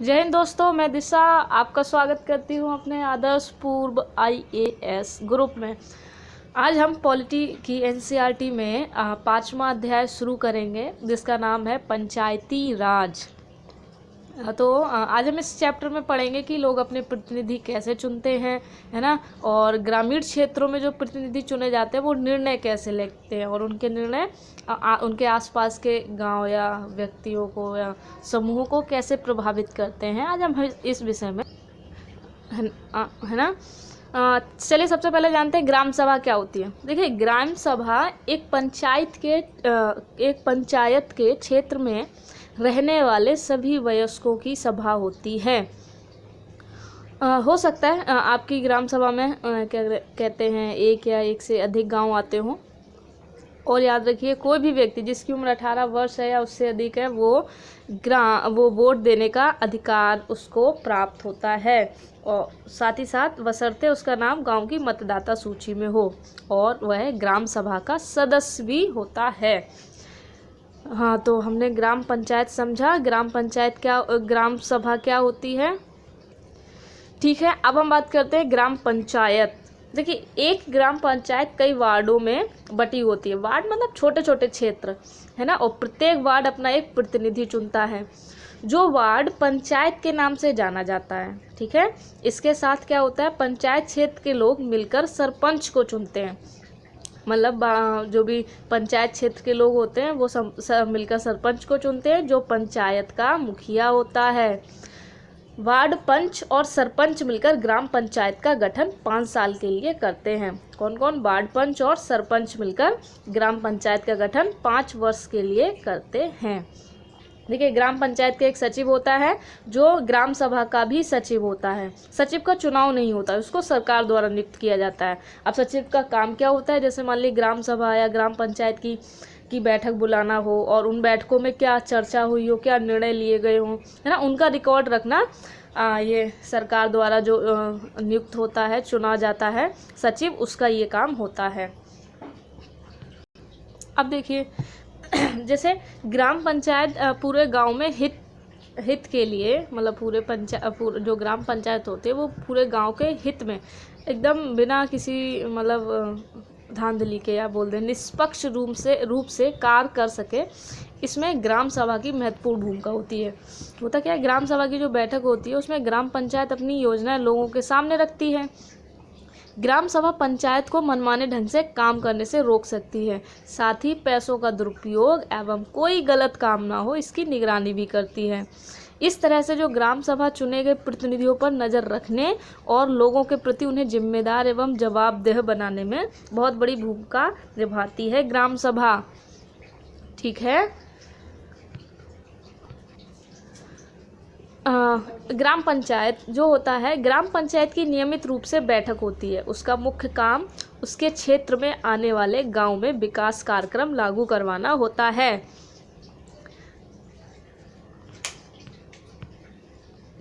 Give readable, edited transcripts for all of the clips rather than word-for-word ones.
जय हिंद दोस्तों, मैं दिशा आपका स्वागत करती हूं अपने आदर्श पूर्व IAS ग्रुप में। आज हम पॉलिटी की NCERT में 5वां अध्याय शुरू करेंगे जिसका नाम है पंचायती राज। तो आज हम इस चैप्टर में पढ़ेंगे कि लोग अपने प्रतिनिधि कैसे चुनते हैं, है ना, और ग्रामीण क्षेत्रों में जो प्रतिनिधि चुने जाते हैं वो निर्णय कैसे लेते हैं और उनके निर्णय उनके आसपास के गांव या व्यक्तियों को या समूहों को कैसे प्रभावित करते हैं। आज हम इस विषय में है ना। चलिए सबसे पहले जानते हैं ग्राम सभा क्या होती है। देखिए, ग्राम सभा एक पंचायत के क्षेत्र में रहने वाले सभी वयस्कों की सभा होती है। हो सकता है आपकी ग्राम सभा में क्या कहते हैं एक या एक से अधिक गांव आते हों। और याद रखिए, कोई भी व्यक्ति जिसकी उम्र 18 वर्ष है या उससे अधिक है वो वोट देने का अधिकार उसको प्राप्त होता है। और साथ ही साथ बशर्ते उसका नाम गांव की मतदाता सूची में हो और वह ग्राम सभा का सदस्य भी होता है। हाँ, तो हमने ग्राम पंचायत समझा, ग्राम सभा क्या होती है। ठीक है, अब हम बात करते हैं ग्राम पंचायत। देखिए, एक ग्राम पंचायत कई वार्डों में बटी होती है। वार्ड मतलब छोटे छोटे क्षेत्र, है ना, और प्रत्येक वार्ड अपना एक प्रतिनिधि चुनता है जो वार्ड पंचायत के नाम से जाना जाता है। ठीक है, इसके साथ क्या होता है, पंचायत क्षेत्र के लोग मिलकर सरपंच को चुनते हैं। मतलब जो भी पंचायत क्षेत्र के लोग होते हैं वो सब मिलकर सरपंच को चुनते हैं जो पंचायत का मुखिया होता है। वार्ड पंच और सरपंच मिलकर ग्राम पंचायत का गठन 5 साल के लिए करते हैं। कौन कौन? वार्ड पंच और सरपंच मिलकर ग्राम पंचायत का गठन 5 वर्ष के लिए करते हैं। देखिए, ग्राम पंचायत का एक सचिव होता है जो ग्राम सभा का भी सचिव होता है। सचिव का चुनाव नहीं होता है, उसको सरकार द्वारा नियुक्त किया जाता है। अब सचिव का काम क्या होता है, जैसे मान ली ग्राम सभा या ग्राम पंचायत की बैठक बुलाना हो और उन बैठकों में क्या चर्चा हुई हो, क्या निर्णय लिए गए हों, है ना, उनका रिकॉर्ड रखना ये सरकार द्वारा जो नियुक्त होता है, चुना जाता है सचिव, उसका ये काम होता है। अब देखिए, जैसे ग्राम पंचायत पूरे गांव में हित के लिए, मतलब पूरे जो ग्राम पंचायत होते हैं वो पूरे गांव के हित में एकदम बिना किसी मतलब धांधली के या बोल दें निष्पक्ष रूप से कार्य कर सके, इसमें ग्राम सभा की महत्वपूर्ण भूमिका होती है। होता क्या है, ग्राम सभा की जो बैठक होती है उसमें ग्राम पंचायत अपनी योजनाएं लोगों के सामने रखती है। ग्राम सभा पंचायत को मनमाने ढंग से काम करने से रोक सकती है, साथ ही पैसों का दुरुपयोग एवं कोई गलत काम ना हो इसकी निगरानी भी करती है। इस तरह से जो ग्राम सभा चुने गए प्रतिनिधियों पर नज़र रखने और लोगों के प्रति उन्हें जिम्मेदार एवं जवाबदेह बनाने में बहुत बड़ी भूमिका निभाती है ग्राम सभा। ठीक है, ग्राम पंचायत जो होता है, ग्राम पंचायत की नियमित रूप से बैठक होती है। उसका मुख्य काम उसके क्षेत्र में आने वाले गांव में विकास कार्यक्रम लागू करवाना होता है।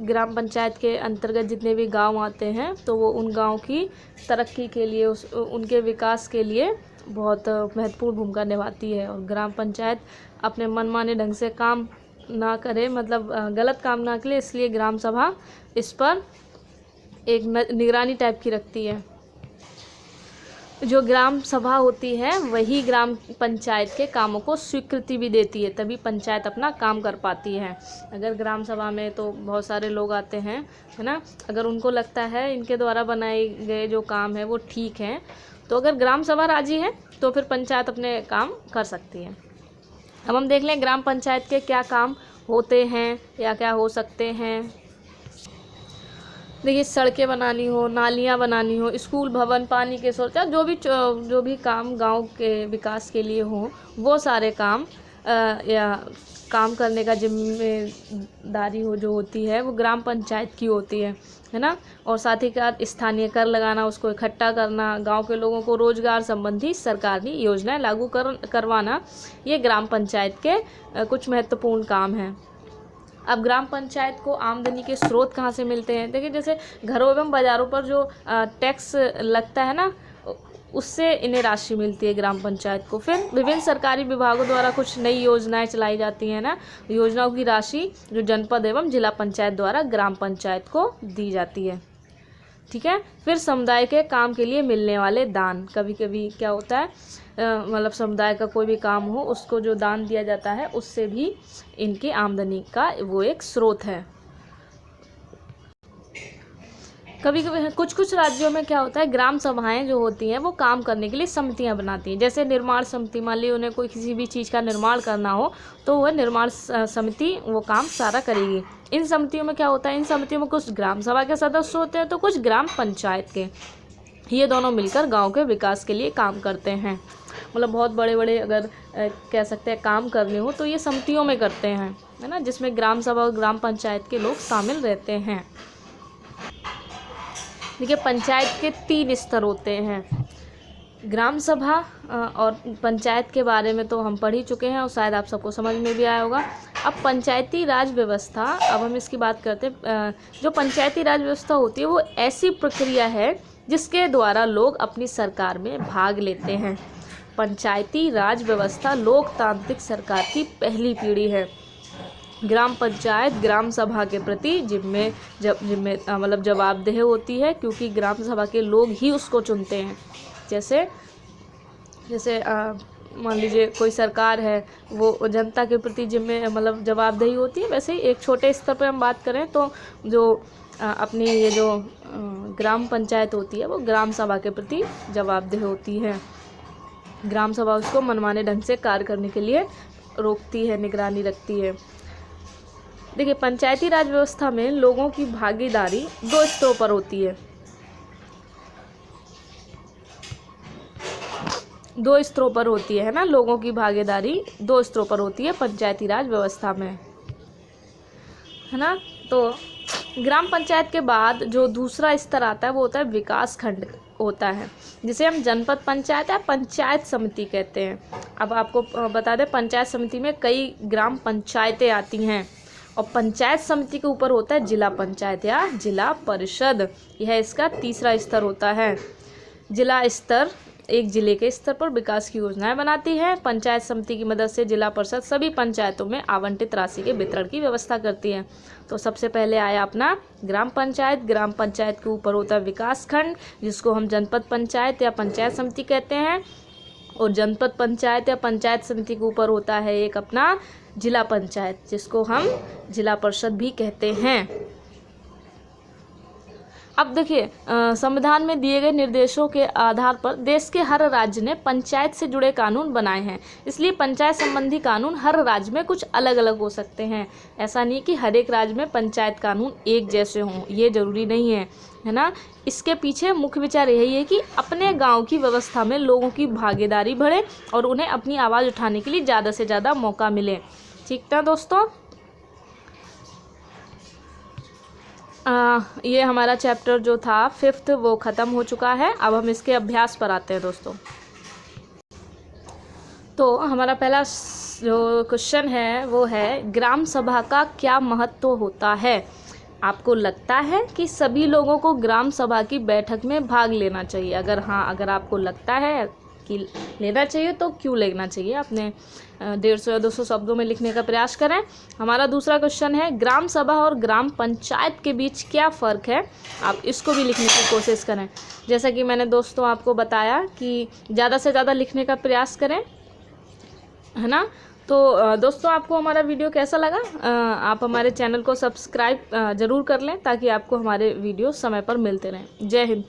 ग्राम पंचायत के अंतर्गत जितने भी गांव आते हैं तो वो उन गांव की तरक्की के लिए, उनके विकास के लिए बहुत महत्वपूर्ण भूमिका निभाती है। और ग्राम पंचायत अपने मनमाने ढंग से काम ना करे, मतलब गलत काम ना करे, इसलिए ग्राम सभा इस पर एक निगरानी टाइप की रखती है। जो ग्राम सभा होती है वही ग्राम पंचायत के कामों को स्वीकृति भी देती है, तभी पंचायत अपना काम कर पाती है। अगर ग्राम सभा में तो बहुत सारे लोग आते हैं, है ना, अगर उनको लगता है इनके द्वारा बनाए गए जो काम है वो ठीक है, तो अगर ग्राम सभा राजी है तो फिर पंचायत अपने काम कर सकती है। अब हम देख लें ग्राम पंचायत के क्या काम होते हैं या क्या हो सकते हैं। देखिए, सड़कें बनानी हो, नालियाँ बनानी हो, स्कूल भवन, पानी के स्रोत, जो भी काम गांव के विकास के लिए हो, वो सारे काम या काम करने का जिम्मेदारी जो होती है वो ग्राम पंचायत की होती है ना। और साथ ही साथ स्थानीय कर लगाना, उसको इकट्ठा करना, गांव के लोगों को रोजगार संबंधी सरकारी योजनाएं लागू करवाना, ये ग्राम पंचायत के कुछ महत्वपूर्ण काम हैं। अब ग्राम पंचायत को आमदनी के स्रोत कहाँ से मिलते हैं? देखिए, जैसे घरों एवं बाज़ारों पर जो टैक्स लगता है ना, उससे इन्हें राशि मिलती है ग्राम पंचायत को। फिर विभिन्न सरकारी विभागों द्वारा कुछ नई योजनाएं चलाई जाती हैं ना, योजनाओं की राशि जो जनपद एवं जिला पंचायत द्वारा ग्राम पंचायत को दी जाती है। ठीक है। फिर समुदाय के काम के लिए मिलने वाले दान, कभी कभी क्या होता है मतलब समुदाय का कोई भी काम हो उसको जो दान दिया जाता है उससे भी इनकी आमदनी का वो एक स्रोत है। कभी कभी कुछ राज्यों में क्या होता है, ग्राम सभाएं जो होती हैं वो काम करने के लिए समितियां बनाती हैं। जैसे निर्माण समिति, मान ली उन्हें कोई किसी भी चीज़ का निर्माण करना हो तो वह निर्माण समिति वो काम सारा करेगी। इन समितियों में क्या होता है, इन समितियों में कुछ ग्राम सभा के सदस्य होते हैं तो कुछ ग्राम पंचायत के। ये दोनों मिलकर गांव के विकास के लिए काम करते हैं। मतलब बहुत बड़े बड़े अगर कह सकते हैं काम करने हो तो ये समितियों में करते हैं, है ना, जिसमें ग्राम सभा और ग्राम पंचायत के लोग शामिल रहते हैं। देखिए, पंचायत के 3 स्तर होते हैं। ग्राम सभा और पंचायत के बारे में तो हम पढ़ ही चुके हैं और शायद आप सबको समझ में भी आया होगा। अब पंचायती राज व्यवस्था, अब हम इसकी बात करते हैं। जो पंचायती राज व्यवस्था होती है वो ऐसी प्रक्रिया है जिसके द्वारा लोग अपनी सरकार में भाग लेते हैं। पंचायती राज व्यवस्था लोकतांत्रिक सरकार की पहली पीढ़ी है। ग्राम पंचायत ग्राम सभा के प्रति मतलब जवाबदेह होती है, क्योंकि ग्राम सभा के लोग ही उसको चुनते हैं। जैसे मान लीजिए कोई सरकार है, वो जनता के प्रति मतलब जवाबदेही होती है। वैसे ही एक छोटे स्तर पर हम बात करें तो जो अपनी ये जो ग्राम पंचायत होती है वो ग्राम सभा के प्रति जवाबदेह होती है। ग्राम सभा उसको मनमाने ढंग से कार्य करने के लिए रोकती है, निगरानी रखती है। देखिए, पंचायती राज व्यवस्था में लोगों की भागीदारी 2 स्तरों पर होती है। 2 स्तरों पर होती है ना, लोगों की भागीदारी 2 स्तरों पर होती है पंचायती राज व्यवस्था में, है ना। तो ग्राम पंचायत के बाद जो दूसरा स्तर आता है वो होता है विकास खंड होता है, जिसे हम जनपद पंचायत या पंचायत समिति कहते हैं। अब आपको बता दें, पंचायत समिति में कई ग्राम पंचायतें आती हैं और पंचायत समिति के ऊपर होता है जिला पंचायत या जिला परिषद। यह इसका तीसरा स्तर होता है। जिला स्तर एक जिले के स्तर पर विकास की योजनाएं बनाती है। पंचायत समिति की मदद से जिला परिषद सभी पंचायतों में आवंटित राशि के वितरण की व्यवस्था करती है। तो सबसे पहले आया अपना ग्राम पंचायत। ग्राम पंचायत के ऊपर होता है विकास खंड, जिसको हम जनपद पंचायत या पंचायत समिति कहते हैं, और जनपद पंचायत या पंचायत समिति के ऊपर होता है एक अपना जिला पंचायत, जिसको हम जिला परिषद भी कहते हैं। अब देखिए, संविधान में दिए गए निर्देशों के आधार पर देश के हर राज्य ने पंचायत से जुड़े कानून बनाए हैं। इसलिए पंचायत संबंधी कानून हर राज्य में कुछ अलग अलग हो सकते हैं। ऐसा नहीं कि हर एक राज्य में पंचायत कानून एक जैसे हों, ये जरूरी नहीं है ना। इसके पीछे मुख्य विचार यही है कि अपने गांव की व्यवस्था में लोगों की भागीदारी बढ़े और उन्हें अपनी आवाज़ उठाने के लिए ज़्यादा से ज़्यादा मौका मिले। ठीक ना दोस्तों, ये हमारा चैप्टर जो था 5th वो ख़त्म हो चुका है। अब हम इसके अभ्यास पर आते हैं दोस्तों। तो हमारा पहला जो क्वेश्चन है वो है, ग्राम सभा का क्या महत्व होता है? आपको लगता है कि सभी लोगों को ग्राम सभा की बैठक में भाग लेना चाहिए? अगर आपको लगता है कि लेना चाहिए तो क्यों लेना चाहिए? अपने 150 या 200 शब्दों में लिखने का प्रयास करें। हमारा दूसरा क्वेश्चन है, ग्राम सभा और ग्राम पंचायत के बीच क्या फ़र्क है? आप इसको भी लिखने की कोशिश करें। जैसा कि मैंने दोस्तों आपको बताया कि ज़्यादा से ज़्यादा लिखने का प्रयास करें, है ना। तो दोस्तों, आपको हमारा वीडियो कैसा लगा? आप हमारे चैनल को सब्सक्राइब ज़रूर कर लें ताकि आपको हमारे वीडियो समय पर मिलते रहें। जय हिंद।